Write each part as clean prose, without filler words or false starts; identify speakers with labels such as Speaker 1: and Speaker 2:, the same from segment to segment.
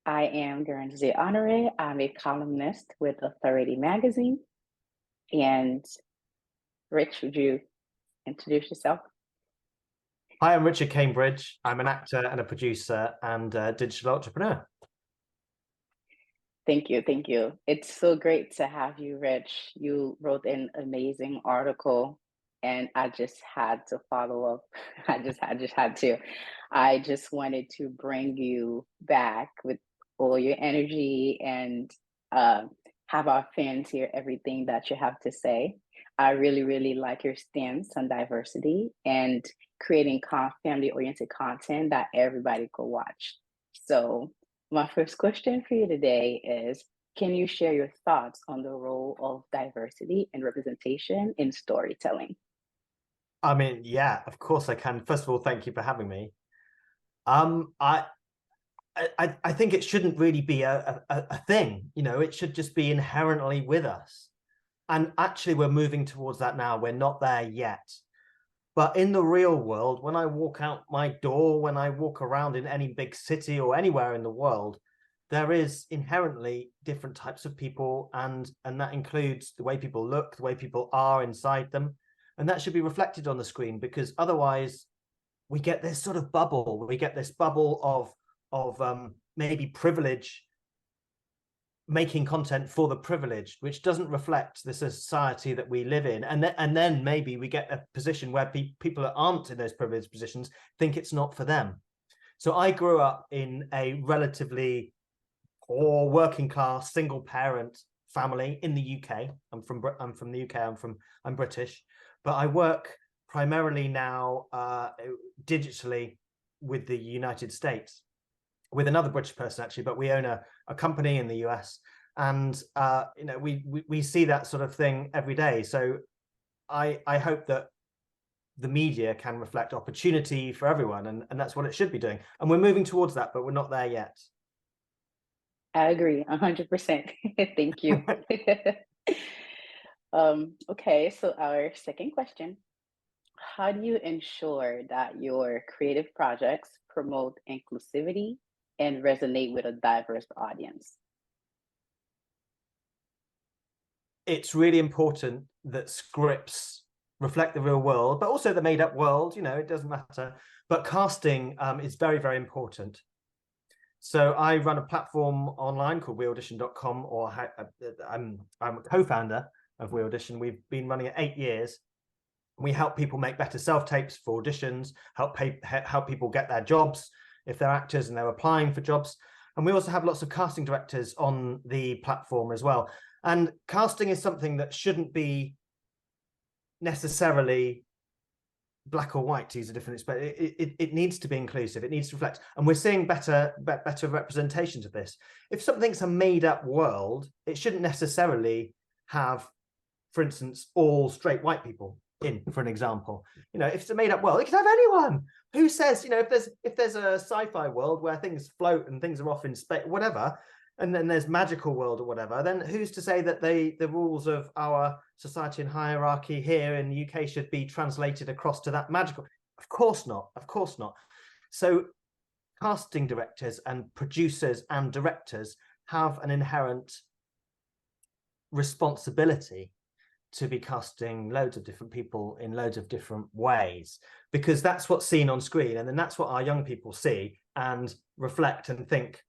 Speaker 1: I am garnered. I'm a columnist with Authority Magazine. And Rich, would you introduce yourself?
Speaker 2: Hi, I'm Richard Cambridge. I'm an actor and a producer and a digital entrepreneur.
Speaker 1: Thank you. Thank you. It's so great to have you, Rich. You wrote an amazing article, and I just had to follow up. I just had to. I just wanted to bring you back with all your energy and uh, have our fans hear everything that you have to say. I really, really like your stance on diversity and creating family-oriented content that everybody could watch. So my first question for you today is, can you share your thoughts on the role of diversity and representation in storytelling?
Speaker 2: I mean, yeah, of course I can. First of all, thank you for having me. Um, I, I think it shouldn't really be a thing. It should just be inherently with us. And actually, we're moving towards that now. We're not there yet. But in the real world, when I walk out my door, when I walk around in any big city or anywhere in the world, there is inherently different types of people, and that includes the way people look, the way people are inside them. And that should be reflected on the screen, because otherwise we get this sort of bubble. We get this bubble of maybe privilege, making content for the privileged, which doesn't reflect the society that we live in. And then maybe we get a position where people that aren't in those privileged positions think it's not for them. So I grew up in a relatively poor, working class, single parent family in the UK. I'm from the UK. I'm British, but I work primarily now digitally with the United States, with another British person actually, but we own a company in the US, and we see that sort of thing every day. So I hope that the media can reflect opportunity for everyone, and that's what it should be doing. And we're moving towards that, but we're not there yet.
Speaker 1: I agree 100%. Thank you. Okay, so our second question. How do you ensure that your creative projects promote inclusivity and resonate with a diverse audience?
Speaker 2: It's really important that scripts reflect the real world, but also the made-up world. It doesn't matter. But casting is very, very important. So I run a platform online called weaudition.com, or I'm a co-founder of We Audition. We've been running it 8 years. We help people make better self-tapes for auditions, help people get their jobs if they're actors and they're applying for jobs. And we also have lots of casting directors on the platform as well. And casting is something that shouldn't be necessarily black or white, to use a different expression. It needs to be inclusive. It needs to reflect. And we're seeing better representations of this. If something's a made-up world, it shouldn't necessarily have, for instance, all straight white people in, for an example. If it's a made-up world, it could have anyone. Who says, if there's a sci-fi world where things float and things are off in space, whatever, and then there's magical world or whatever, then who's to say that the rules of our society and hierarchy here in the UK should be translated across to that magical? Of course not. Of course not. So casting directors and producers and directors have an inherent responsibility to be casting loads of different people in loads of different ways, because that's what's seen on screen, and then that's what our young people see and reflect and think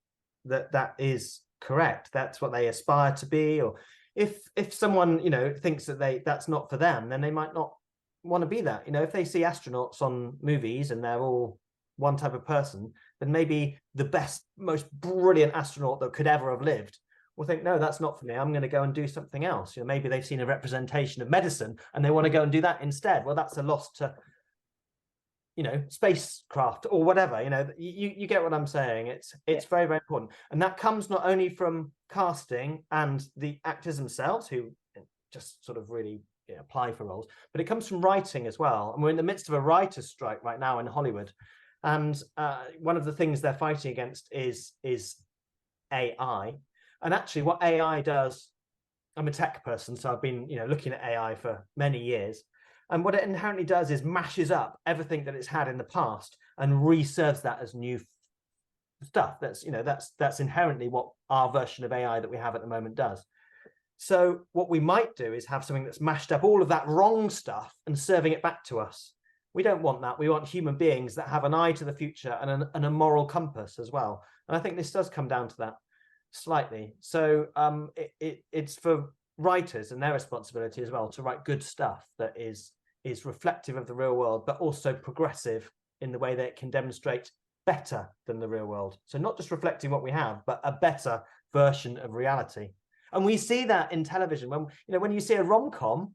Speaker 2: that is correct. That's what they aspire to be. Or if someone thinks that that's not for them, then they might not want to be that. If they see astronauts on movies and they're all one type of person, then maybe the best, most brilliant astronaut that could ever have lived will think, no, that's not for me. I'm going to go and do something else. Maybe they've seen a representation of medicine and they want to go and do that instead. Well, that's a loss to spacecraft or whatever. You get what I'm saying. It's very, very important, and that comes not only from casting and the actors themselves, who just sort of really apply for roles, but it comes from writing as well. And we're in the midst of a writer's strike right now in Hollywood, and one of the things they're fighting against is AI. And actually what AI does, I'm a tech person, so I've been looking at AI for many years. And what it inherently does is mashes up everything that it's had in the past and reserves that as new stuff. That's, that's inherently what our version of AI that we have at the moment does. So what we might do is have something that's mashed up all of that wrong stuff and serving it back to us. We don't want that. We want human beings that have an eye to the future and a moral compass as well. And I think this does come down to that slightly. So it's for writers and their responsibility as well to write good stuff that is reflective of the real world, but also progressive in the way that it can demonstrate better than the real world. So not just reflecting what we have, but a better version of reality. And we see that in television. When you see a rom-com,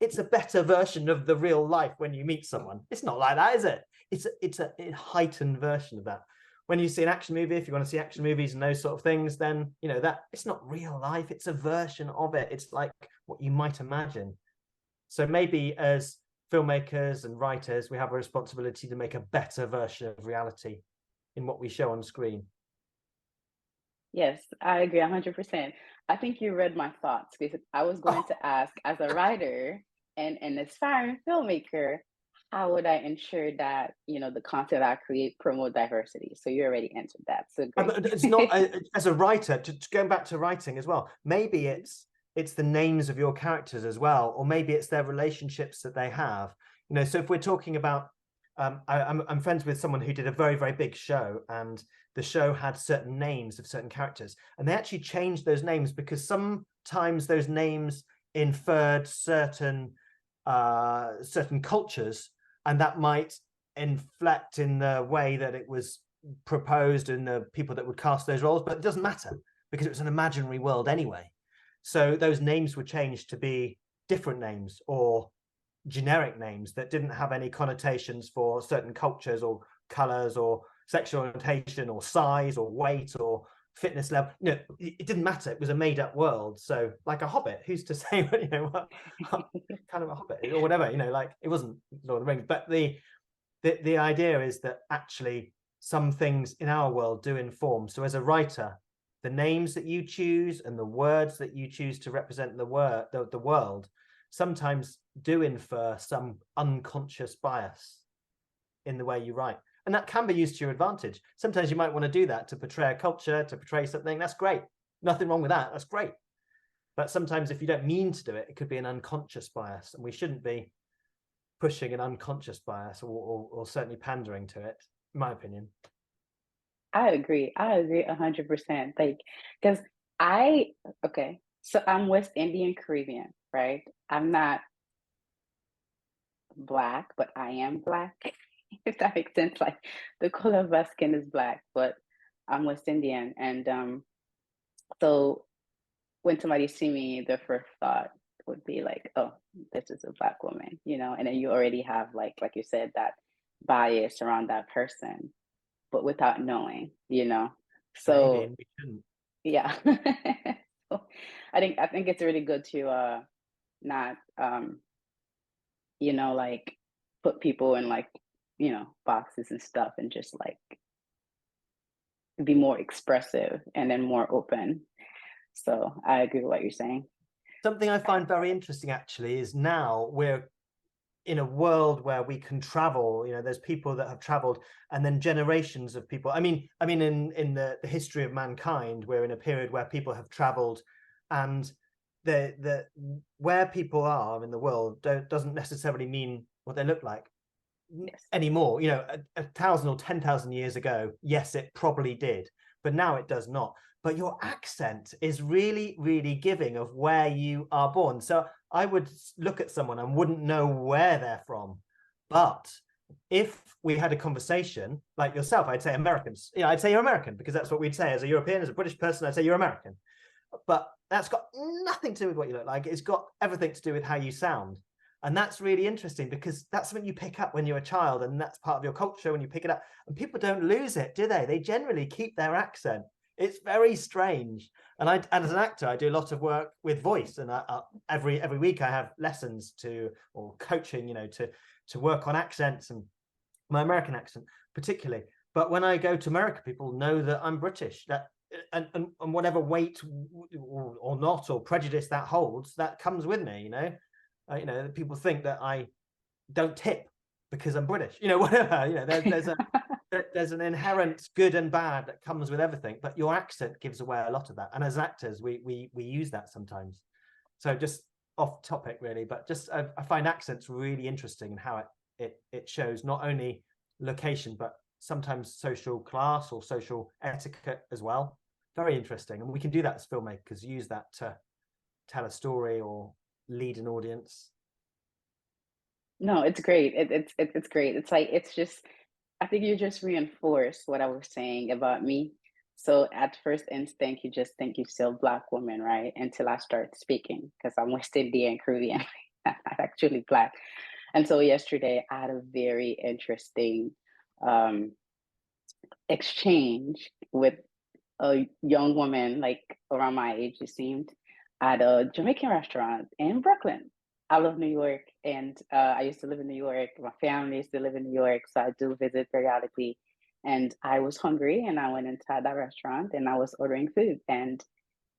Speaker 2: it's a better version of the real life when you meet someone. It's not like that, is it? It's a heightened version of that. When you see an action movie, if you want to see action movies and those sort of things, then that it's not real life. It's a version of it. It's like what you might imagine. So maybe as filmmakers and writers, we have a responsibility to make a better version of reality in what we show on screen.
Speaker 1: Yes, I agree 100%. I think you read my thoughts because I was going to ask, as a writer and an aspiring filmmaker, how would I ensure that, the content I create promote diversity? So you already answered that. So great.
Speaker 2: It's not as a writer, going back to writing as well. Maybe it's the names of your characters as well, or maybe it's their relationships that they have. So if we're talking about, I'm friends with someone who did a very, very big show, and the show had certain names of certain characters, and they actually changed those names because sometimes those names inferred certain cultures, and that might inflect in the way that it was proposed and the people that would cast those roles, but it doesn't matter because it was an imaginary world anyway. So those names were changed to be different names or generic names that didn't have any connotations for certain cultures or colors or sexual orientation or size or weight or fitness level. It didn't matter. It was a made-up world. So like a hobbit, who's to say what kind of a hobbit or whatever, like it wasn't Lord of the Rings. But the idea is that actually some things in our world do inform. So as a writer, the names that you choose and the words that you choose to represent the world sometimes do infer some unconscious bias in the way you write. And that can be used to your advantage. Sometimes you might want to do that to portray a culture, to portray something. That's great. Nothing wrong with that. That's great. But sometimes if you don't mean to do it, it could be an unconscious bias. And we shouldn't be pushing an unconscious bias or certainly pandering to it, in my opinion.
Speaker 1: I agree. I agree 100%. Like, because okay, so I'm West Indian Caribbean, right? I'm not Black, but I am Black, if that makes sense. Like, the color of my skin is Black, but I'm West Indian. And so when somebody see me, the first thought would be like, oh, this is a Black woman, and then you already have, like you said, that bias around that person, but without knowing,
Speaker 2: Maybe,
Speaker 1: So
Speaker 2: and we shouldn't.
Speaker 1: yeah. So I think it's really good to not like put people in like, boxes and stuff, and just like be more expressive and then more open. So I agree with what you're saying.
Speaker 2: Something I find very interesting actually is now we're in a world where we can travel. There's people that have traveled, and then generations of people. I mean in the history of mankind, we're in a period where people have traveled, and the where people are in the world doesn't necessarily mean what they look like anymore. A 1,000 or 10,000 years ago, yes, it probably did, but now it does not. But your accent is really, really giving of where you are born. So I would look at someone and wouldn't know where they're from. But if we had a conversation like yourself, I'd say Americans. I'd say you're American because that's what we'd say as a European, as a British person. I'd say you're American. But that's got nothing to do with what you look like. It's got everything to do with how you sound. And that's really interesting because that's something you pick up when you're a child, and that's part of your culture when you pick it up. And people don't lose it, do they? They generally keep their accent. It's very strange. And as an actor, I do a lot of work with voice, and every week I have lessons or coaching, to work on accents, and my American accent particularly. But when I go to America, people know that I'm British. And whatever weight or not or prejudice that holds, that comes with me. People think that I don't tip because I'm British. Whatever. There's there's an inherent good and bad that comes with everything, but your accent gives away a lot of that. And as actors, we use that sometimes. So just off topic, really, but just I find accents really interesting in how it shows not only location, but sometimes social class or social etiquette as well. Very interesting, and we can do that as filmmakers. Use that to tell a story or lead an audience.
Speaker 1: No, it's great. It's great. It's like it's just I think you just reinforced what I was saying about me. So at first instinct, you just think you're still Black woman, right? Until I start speaking, because I'm West Indian Caribbean. I'm actually Black. And so yesterday I had a very interesting um, exchange with a young woman, like around my age, it seemed, at a Jamaican restaurant in Brooklyn. I love New York, and I used to live in New York. My family used to live in New York, so I do visit periodically. And I was hungry, and I went inside that restaurant, and I was ordering food, and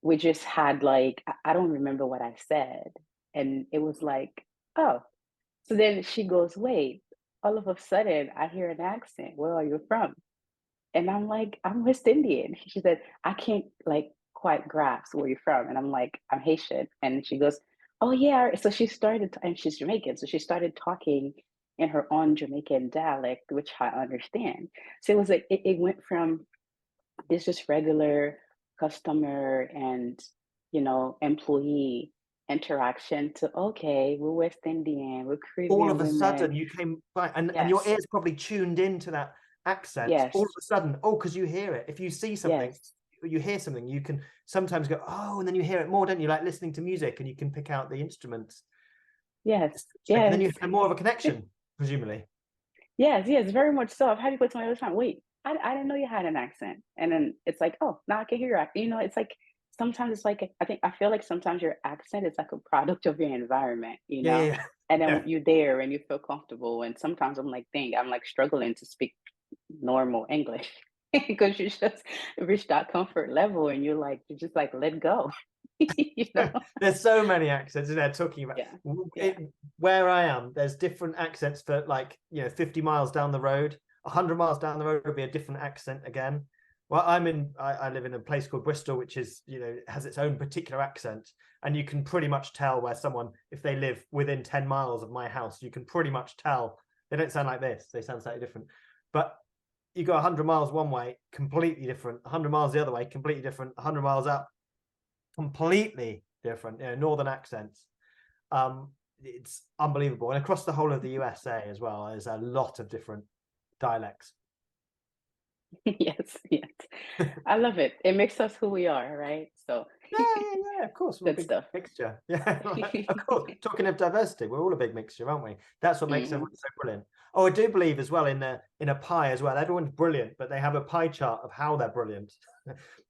Speaker 1: we just had like I don't remember what I said, and it was like, oh. So then she goes, wait. All of a sudden, I hear an accent. Where are you from? And I'm like, I'm West Indian. She said, I can't like quite grasp where you're from. And I'm like, I'm Haitian. And she goes, oh yeah. So she started, and she's Jamaican. So she started talking in her own Jamaican dialect, which I understand. So it was like, it went from this just regular customer and, employee interaction to, okay, we're West Indian, we're
Speaker 2: All
Speaker 1: Caribbean
Speaker 2: of a
Speaker 1: women.
Speaker 2: sudden you came by, and your
Speaker 1: Yes,
Speaker 2: ears probably tuned into that accent all of
Speaker 1: yes,
Speaker 2: a sudden. Oh, because you hear it. If you see something,
Speaker 1: yes,
Speaker 2: you hear something, you can sometimes go, oh, and then you hear it more, don't you? Like listening to music and you can pick out the instruments.
Speaker 1: yes,
Speaker 2: And then you
Speaker 1: yes.
Speaker 2: have more of a connection, presumably.
Speaker 1: Yes, yes, very much so. I've had people tell me all the time, wait, I didn't know you had an accent. And then it's like, oh, now I can hear your accent. It's like sometimes it's like I feel like sometimes your accent is like a product of your environment,
Speaker 2: Yeah, yeah,
Speaker 1: and then
Speaker 2: yeah.
Speaker 1: you're there and you feel comfortable. And sometimes I'm like, dang, I'm like struggling to speak normal English because you just reach that comfort level and you just like let go, you know?
Speaker 2: There's so many accents in there talking about
Speaker 1: Yeah, yeah.
Speaker 2: it, where I am. There's different accents for 50 miles down the road, 100 miles down the road would be a different accent again. Well, I live in a place called Bristol, which is, has its own particular accent. And you can pretty much tell where someone, if they live within 10 miles of my house, you can pretty much tell they don't sound like this. They sound slightly different. But you go 100 miles one way, completely different. 100 miles the other way, completely different. 100 miles up, completely different, northern accents. It's unbelievable. And across the whole of the USA as well, there's a lot of different dialects.
Speaker 1: Yes, yes. I love it. It makes us who we are, right? So
Speaker 2: Yeah, of course. We're a
Speaker 1: good
Speaker 2: big
Speaker 1: stuff.
Speaker 2: mixture. Yeah, of course. Talking of diversity, we're all a big mixture, aren't we? That's what makes
Speaker 1: Hmm.
Speaker 2: everyone so brilliant. Oh, I do believe as well in a pie as well. Everyone's brilliant, but they have a pie chart of how they're brilliant.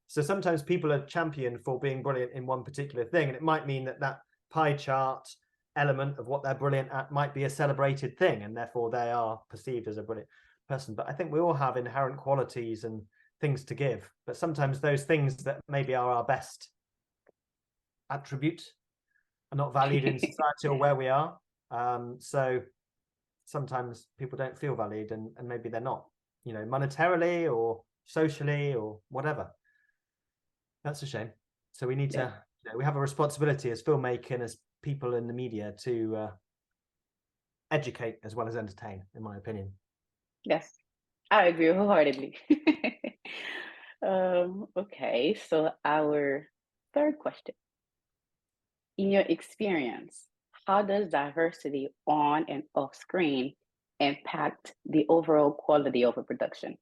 Speaker 2: So sometimes people are championed for being brilliant in one particular thing, and it might mean that pie chart element of what they're brilliant at might be a celebrated thing, and therefore they are perceived as a brilliant person. But I think we all have inherent qualities and things to give, but sometimes those things that maybe are our best attribute are not valued in society or where we are. So sometimes people don't feel valued, and maybe they're not, monetarily or socially or whatever. That's a shame. So we need
Speaker 1: Yeah.
Speaker 2: to, we have a responsibility as filmmaking and as people in the media to educate as well as entertain, in my opinion.
Speaker 1: Yes, I agree wholeheartedly. Okay, so our third question. In your experience, how does diversity on and off screen impact the overall quality of a production?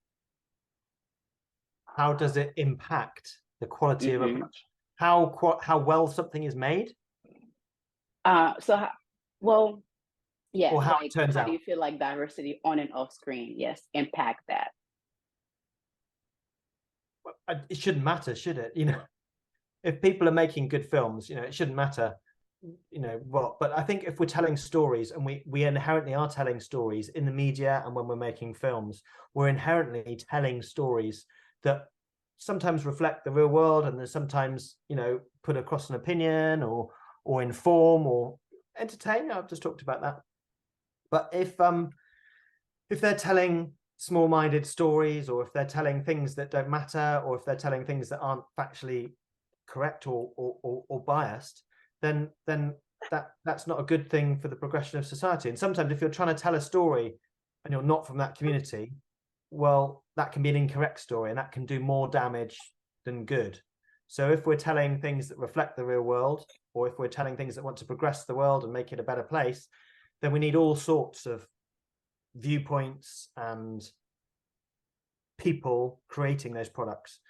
Speaker 2: How does it impact the quality of a
Speaker 1: Hmm.
Speaker 2: production? How well something is made,
Speaker 1: Uh, so, ho- well,
Speaker 2: or
Speaker 1: yes,
Speaker 2: how it
Speaker 1: like
Speaker 2: turns
Speaker 1: how do
Speaker 2: out?
Speaker 1: you feel like diversity on and off screen, yes, impact that?
Speaker 2: It shouldn't matter, should it? If people are making good films, it shouldn't matter, what. But I think if we're telling stories, and we inherently are telling stories in the media, and when we're making films, we're inherently telling stories that sometimes reflect the real world, and there's sometimes, put across an opinion or inform or entertain. I've just talked about that. But if they're telling small-minded stories, or if they're telling things that don't matter, or if they're telling things that aren't factually correct or biased, then that's not a good thing for the progression of society. And sometimes if you're trying to tell a story and you're not from that community, well, that can be an incorrect story, and that can do more damage than good. So if we're telling things that reflect the real world, or if we're telling things that want to progress the world and make it a better place, then we need all sorts of viewpoints and people creating those products.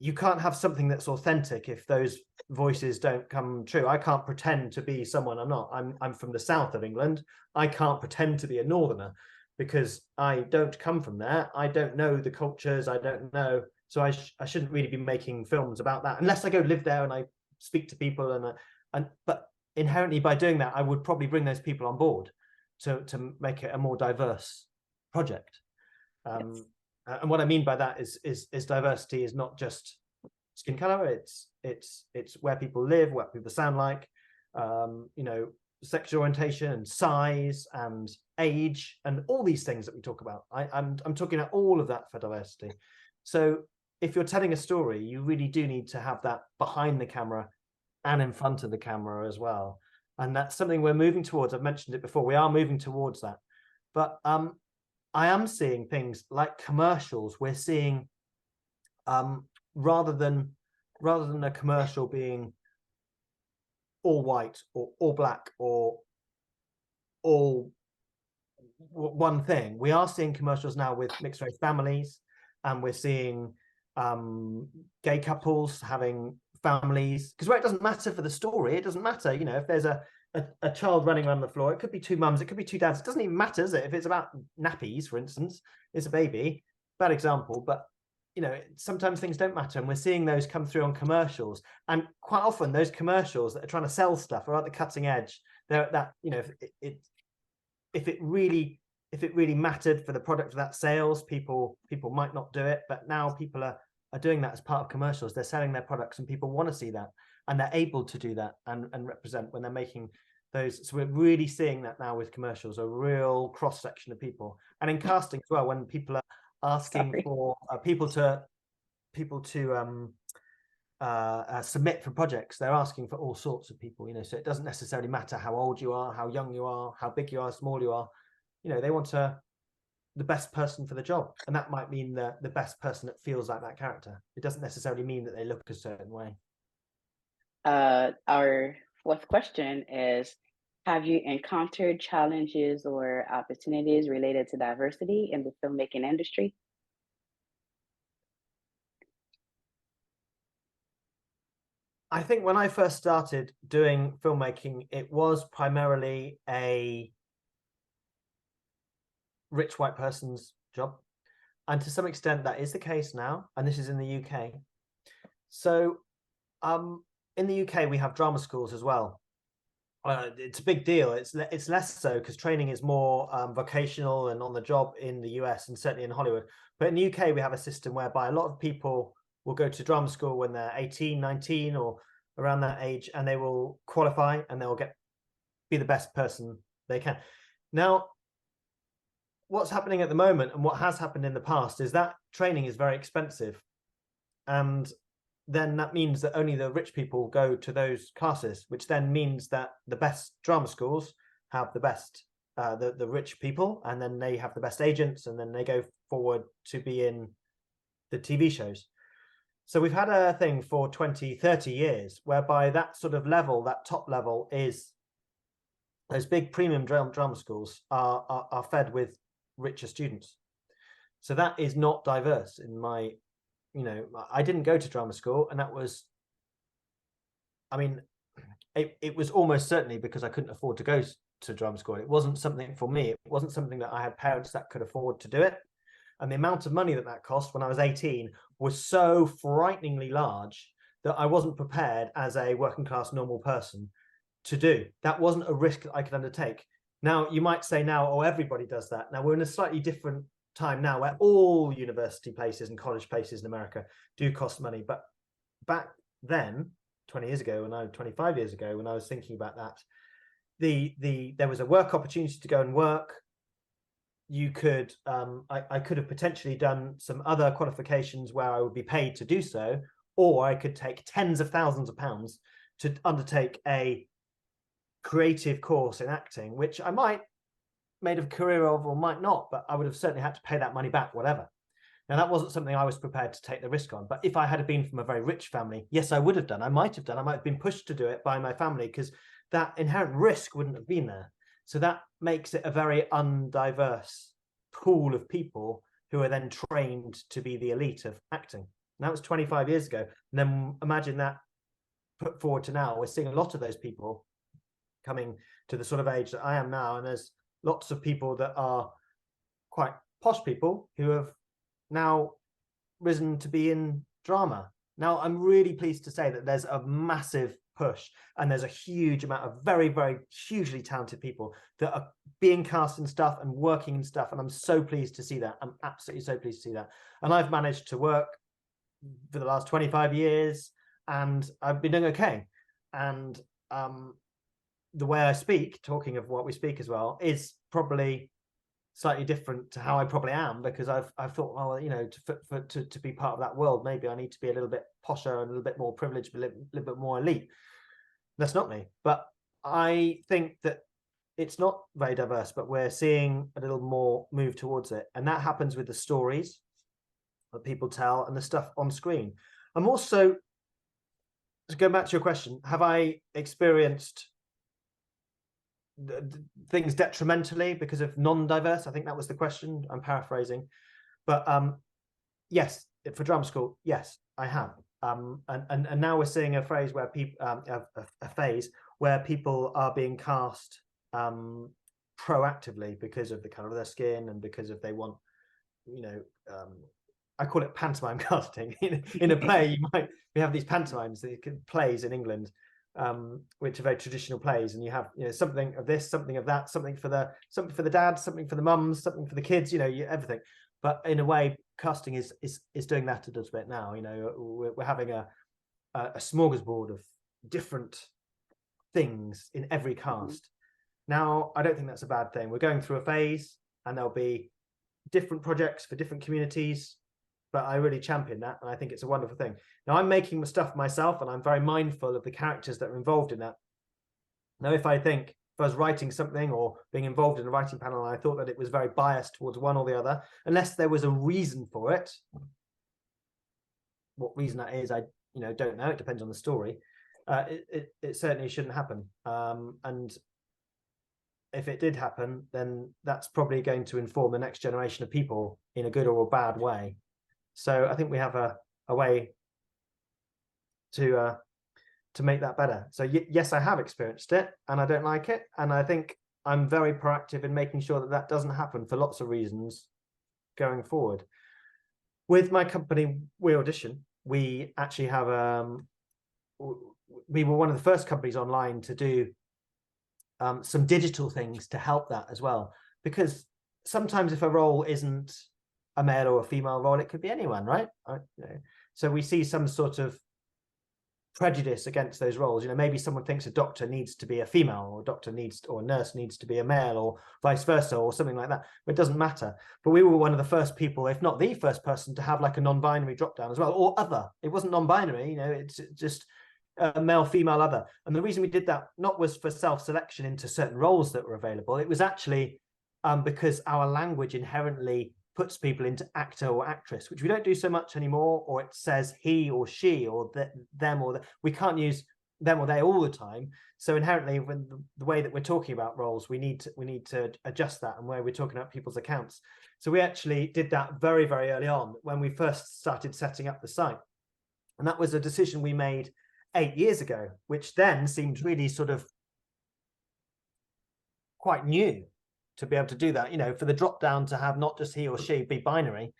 Speaker 2: You can't have something that's authentic if those voices don't come true. I can't pretend to be someone I'm not. I'm from the south of England. I can't pretend to be a northerner because I don't come from there. I don't know the cultures. I don't know. So I shouldn't really be making films about that unless I go live there and I speak to people. But inherently by doing that, I would probably bring those people on board to make it a more diverse project.
Speaker 1: Yes.
Speaker 2: And what I mean by that is diversity is not just skin color. It's where people live, what people sound like, you know, sexual orientation and size and age and all these things that we talk about. I'm talking about all of that for diversity. So if you're telling a story, you really do need to have that behind the camera and in front of the camera as well. And that's something we're moving towards. I've mentioned it before. We are moving towards that. But I am seeing things like commercials. We're seeing rather than a commercial being all white or all black or all one thing, we are seeing commercials now with mixed race families, and we're seeing gay couples having families, because where it doesn't matter for the story, it doesn't matter, you know, if there's a child running around the floor, it could be two mums, it could be two dads, it doesn't even matter, is it? If it's about nappies, for instance, it's a baby, bad example, but you know, sometimes things don't matter, and we're seeing those come through on commercials, and quite often those commercials that are trying to sell stuff are at the cutting edge. They're at that, you know, if it really mattered for the product of that sales, people might not do it, but now people are doing that as part of commercials. They're selling their products and people want to see that, and they're able to do that and represent when they're making those. So we're really seeing that now with commercials, a real cross section of people. And in casting as well, when people are asking
Speaker 1: Sorry.
Speaker 2: for people to submit for projects, they're asking for all sorts of people, you know, so it doesn't necessarily matter how old you are, how young you are, how big you are, small you are, you know, they want the best person for the job, and that might mean the best person that feels like that character. It doesn't necessarily mean that they look a certain way.
Speaker 1: Our fourth question is, have you encountered challenges or opportunities related to diversity in the filmmaking industry?
Speaker 2: I think when I first started doing filmmaking, it was primarily a rich white person's job, and to some extent that is the case now, and this is in the UK. So in the UK we have drama schools as well. It's a big deal. It's less so because training is more vocational and on the job in the US and certainly in Hollywood. But in the UK we have a system whereby a lot of people will go to drama school when they're 18, 19 or around that age, and they will qualify and they'll be the best person they can. Now, what's happening at the moment and what has happened in the past is that training is very expensive, and then that means that only the rich people go to those classes, which then means that the best drama schools have the best the rich people, and then they have the best agents, and then they go forward to be in the TV shows. So we've had a thing for 20, 30 years whereby that sort of level, that top level, is those big premium drama schools are fed with richer students. So that is not diverse in my, you know, I didn't go to drama school, and that was, I mean, it was almost certainly because I couldn't afford to go to drama school. It wasn't something for me. It wasn't something that I had parents that could afford to do it. And the amount of money that cost when I was 18 was so frighteningly large that I wasn't prepared as a working class normal person to do. That wasn't a risk that I could undertake. Now, you might say now, oh, everybody does that. Now, we're in a slightly different time now where all university places and college places in America do cost money. But back then, 20 years ago, 25 years ago, when I was thinking about that, there was a work opportunity to go and work you could, I could have potentially done some other qualifications where I would be paid to do so, or I could take tens of thousands of pounds to undertake a creative course in acting, which I might made a career of or might not, but I would have certainly had to pay that money back, whatever. Now, that wasn't something I was prepared to take the risk on. But if I had been from a very rich family, yes, I would have done. I might have done. I might have been pushed to do it by my family because that inherent risk wouldn't have been there. So that makes it a very undiverse pool of people who are then trained to be the elite of acting. And that was 25 years ago. And then imagine that put forward to now. We're seeing a lot of those people coming to the sort of age that I am now. And there's lots of people that are quite posh people who have now risen to be in drama. Now, I'm really pleased to say that there's a massive push and there's a huge amount of very, very hugely talented people that are being cast in stuff and working in stuff. And I'm so pleased to see that. I'm absolutely so pleased to see that. And I've managed to work for the last 25 years and I've been doing okay. And the way I speak, talking of what we speak as well, is probably slightly different to how I probably am, because I've thought, well, you know, to be part of that world, maybe I need to be a little bit posher and a little bit more privileged, a little bit more elite. That's not me, but I think that it's not very diverse, but we're seeing a little more move towards it, and that happens with the stories that people tell and the stuff on screen. I'm also, to go back to your question, have I experienced things detrimentally because of non-diverse? I think that was the question. I'm paraphrasing, but yes, for drama school, yes, I have. And now we're seeing a phase where people a phase where people are being cast proactively because of the color of their skin and because if they want, you know, I call it pantomime casting. In a play, we have these pantomimes, these plays in England, which are very traditional plays, and you have, you know, something of this, something of that, something for the dads, something for the mums, something for the kids, you know, everything. But in a way, casting is doing that a little bit now. You know, we're having a smorgasbord of different things in every cast. Now, I don't think that's a bad thing. We're going through a phase, and there'll be different projects for different communities, but I really champion that, and I think it's a wonderful thing. Now, I'm making the stuff myself, and I'm very mindful of the characters that are involved in that. Now, if I was writing something or being involved in a writing panel, and I thought that it was very biased towards one or the other, unless there was a reason for it, what reason that is, I don't know. It depends on the story. It certainly shouldn't happen. And if it did happen, then that's probably going to inform the next generation of people in a good or a bad way. So I think we have a way to make that better. So yes, I have experienced it, and I don't like it, and I think I'm very proactive in making sure that that doesn't happen for lots of reasons going forward. With my company, We Audition, we actually have we were one of the first companies online to do some digital things to help that as well, because sometimes if a role isn't a male or a female role, it could be anyone, right? So we see some sort of prejudice against those roles. You know, maybe someone thinks a doctor needs to be a female, or a nurse needs to be a male, or vice versa, or something like that. But it doesn't matter. But we were one of the first people, if not the first person, to have like a non-binary drop down as well, or other. It wasn't non-binary, you know, it's just male, female, other. And the reason we did that not was for self-selection into certain roles that were available. It was actually because our language inherently puts people into actor or actress, which we don't do so much anymore, or it says he or she or them or we can't use them or they all the time. So inherently, when the way that we're talking about roles, we need to adjust that, and where we're talking about people's accounts. So we actually did that very, very early on when we first started setting up the site, and that was a decision we made 8 years ago, which then seemed really sort of quite new to be able to do that, you know, for the drop down to have not just he or she be binary,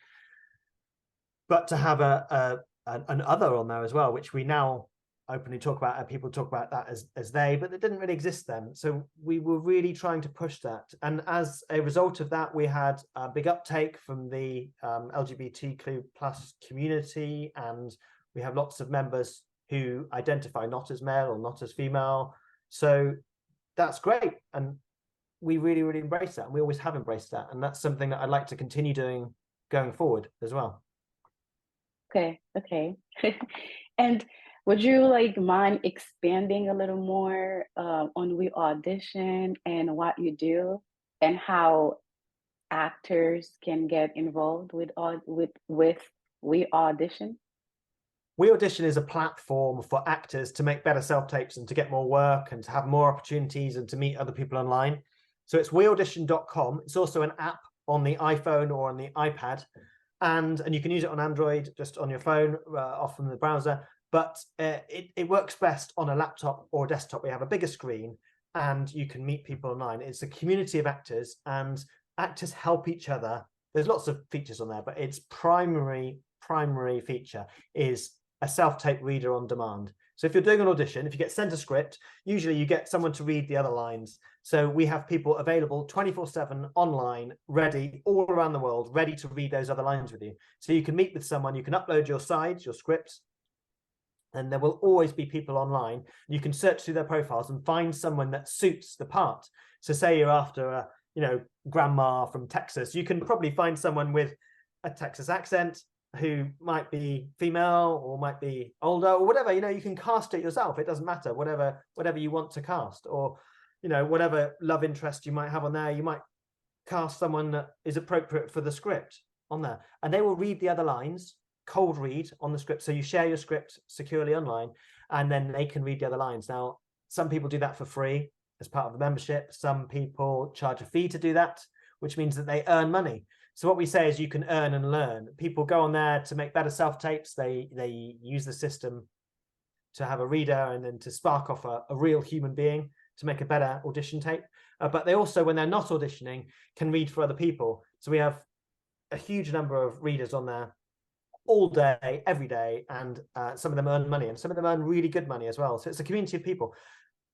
Speaker 2: but to have an other on there as well, which we now openly talk about, and people talk about that as they, but it didn't really exist then. So we were really trying to push that, and as a result of that, we had a big uptake from the LGBTQ plus community, and we have lots of members who identify not as male or not as female. So that's great. And we really, really embrace that. And we always have embraced that. And that's something that I'd like to continue doing going forward as well.
Speaker 1: Okay, okay. And would you like mind expanding a little more on We Audition and what you do and how actors can get involved with We Audition?
Speaker 2: We Audition is a platform for actors to make better self-tapes and to get more work and to have more opportunities and to meet other people online. So it's weaudition.com. It's also an app on the iPhone or on the iPad. And you can use it on Android, just on your phone, off from the browser. But it works best on a laptop or a desktop. We have a bigger screen and you can meet people online. It's a community of actors and actors help each other. There's lots of features on there, but its primary feature is a self-tape reader on demand. So if you're doing an audition, if you get sent a script, usually you get someone to read the other lines. So we have people available 24/7 online, ready all around the world, ready to read those other lines with you. So you can meet with someone, you can upload your sides, your scripts, and there will always be people online. You can search through their profiles and find someone that suits the part. So say you're after a, grandma from Texas, you can probably find someone with a Texas accent who might be female or might be older or whatever. You can cast it yourself. It doesn't matter, whatever you want to cast, or whatever love interest you might have on there. You might cast someone that is appropriate for the script on there, and they will read the other lines, cold read on the script. So you share your script securely online, and then they can read the other lines. Now, some people do that for free as part of the membership. Some people charge a fee to do that, which means that they earn money. So what we say is you can earn and learn. People go on there to make better self-tapes. They use the system to have a reader and then to spark off a real human being to make a better audition tape. But they also, when they're not auditioning, can read for other people. So we have a huge number of readers on there all day, every day, and some of them earn money, and some of them earn really good money as well. So it's a community of people.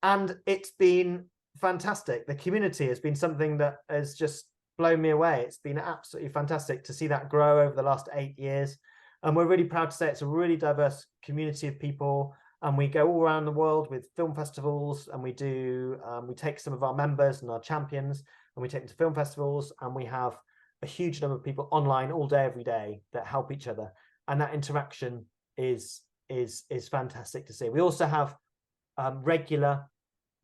Speaker 2: And it's been fantastic. The community has been something that has just blown me away. It's been absolutely fantastic to see that grow over the last 8 years. And we're really proud to say it's a really diverse community of people. And we go all around the world with film festivals, and we take some of our members and our champions and we take them to film festivals, and we have a huge number of people online all day, every day that help each other. And that interaction is fantastic to see. We also have regular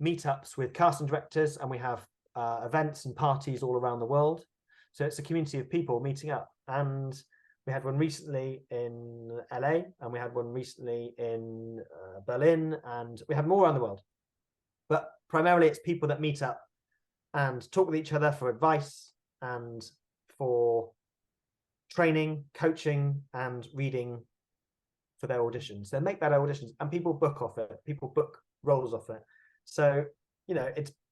Speaker 2: meetups with casting directors, and we have events and parties all around the world. So it's a community of people meeting up. And we had one recently in LA, and we had one recently in Berlin, and we have more around the world. But primarily it's people that meet up and talk with each other for advice and for training, coaching, and reading for their auditions. They make better auditions, and people book off it. People book roles off it. So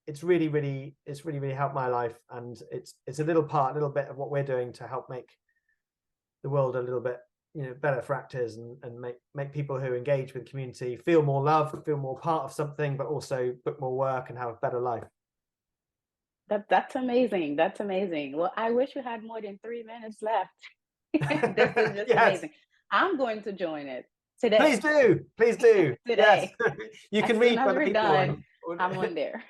Speaker 2: it's really helped my life, and it's a little bit of what we're doing to help make the world a little bit better for actors, and make people who engage with the community feel more loved, feel more part of something, but also book more work and have a better life.
Speaker 1: That's amazing. That's amazing. Well, I wish you had more than 3 minutes left. This is just
Speaker 2: Yes,
Speaker 1: amazing. I'm going to join it
Speaker 2: please
Speaker 1: today.
Speaker 2: do, please do. Yes.
Speaker 1: Today.
Speaker 2: You
Speaker 1: As
Speaker 2: can
Speaker 1: soon
Speaker 2: read for
Speaker 1: as
Speaker 2: other
Speaker 1: we're
Speaker 2: people
Speaker 1: done, I'm on there.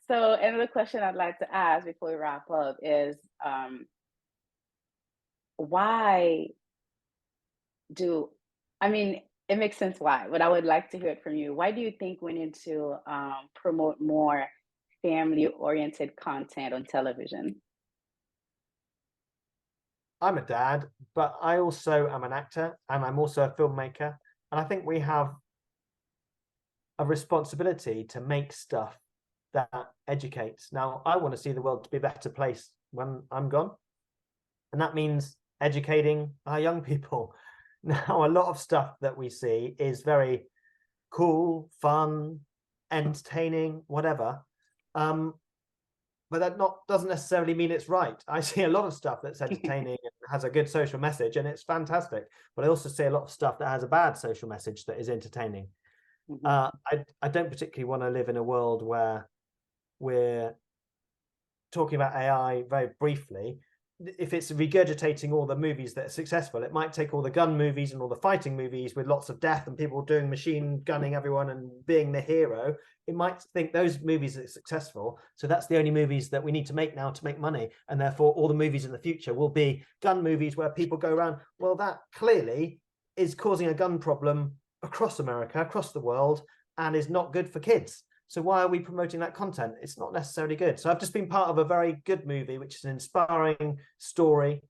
Speaker 1: So another question I'd like to ask before we wrap up is why do I mean it makes sense why, but I would like to hear it from you. Why do you think we need to promote more family oriented content on television?
Speaker 2: I'm a dad, but I also am an actor, and I'm also a filmmaker, and I think we have a responsibility to make stuff that educates. Now, I want to see the world to be a better place when I'm gone, and that means educating our young people. Now, a lot of stuff that we see is very cool, fun, entertaining, whatever. But that doesn't necessarily mean it's right. I see a lot of stuff that's entertaining and has a good social message, and it's fantastic. But I also see a lot of stuff that has a bad social message that is entertaining.
Speaker 1: Mhm.
Speaker 2: I don't particularly want to live in a world where we're talking about AI very briefly, if it's regurgitating all the movies that are successful, it might take all the gun movies and all the fighting movies with lots of death and people doing machine gunning everyone and being the hero. It might think those movies are successful, so that's the only movies that we need to make now to make money, and therefore all the movies in the future will be gun movies where people go around, well, that clearly is causing a gun problem across America, across the world, and is not good for kids. So why are we promoting that content? It's not necessarily good. So I've just been part of a very good movie, which is an inspiring story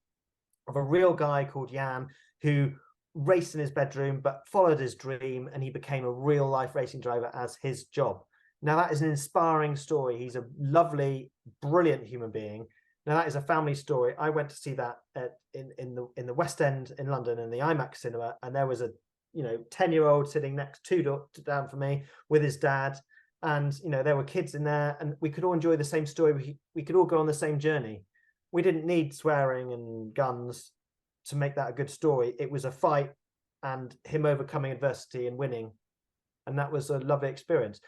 Speaker 2: of a real guy called Jan who raced in his bedroom but followed his dream, and he became a real life racing driver as his job. Now that is an inspiring story. He's a lovely, brilliant human being. Now that is a family story. I went to see that in the West End in London in the IMAX cinema, and there was a 10-year-old sitting next down from me with his dad, and there were kids in there, and we could all enjoy the same story. We could all go on the same journey. We didn't need swearing and guns to make that a good story. It was a fight and him overcoming adversity and winning, and that was a lovely experience.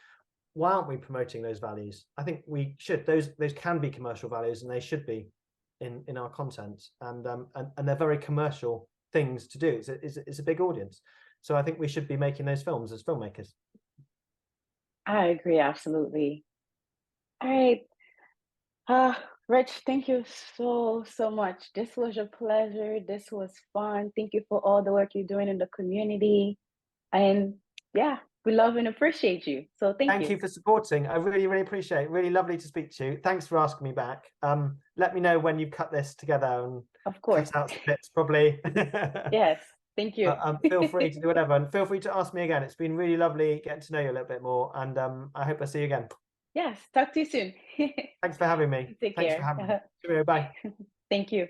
Speaker 2: Why aren't we promoting those values? I think we should. Those can be commercial values, and they should be in our content, and they're very commercial things to do. It's a big audience, so I think we should be making those films as filmmakers.
Speaker 1: I agree, absolutely. All right. Rich, thank you so much. This was a pleasure. This was fun. Thank you for all the work you're doing in the community. And yeah, we love and appreciate you. So thank
Speaker 2: Thank
Speaker 1: you.
Speaker 2: you for supporting. I really, really appreciate it. Really lovely to speak to you. Thanks for asking me back. Let me know when you've cut this together and
Speaker 1: Of course.
Speaker 2: cut out some bits, probably.
Speaker 1: Yes, thank you.
Speaker 2: But feel free to do whatever, and feel free to ask me again. It's been really lovely getting to know you a little bit more, and I hope I see you again.
Speaker 1: Yes, talk to you soon.
Speaker 2: Thanks for having me.
Speaker 1: Take
Speaker 2: Thanks for
Speaker 1: care.
Speaker 2: having me. Cheerio, bye.
Speaker 1: Thank you.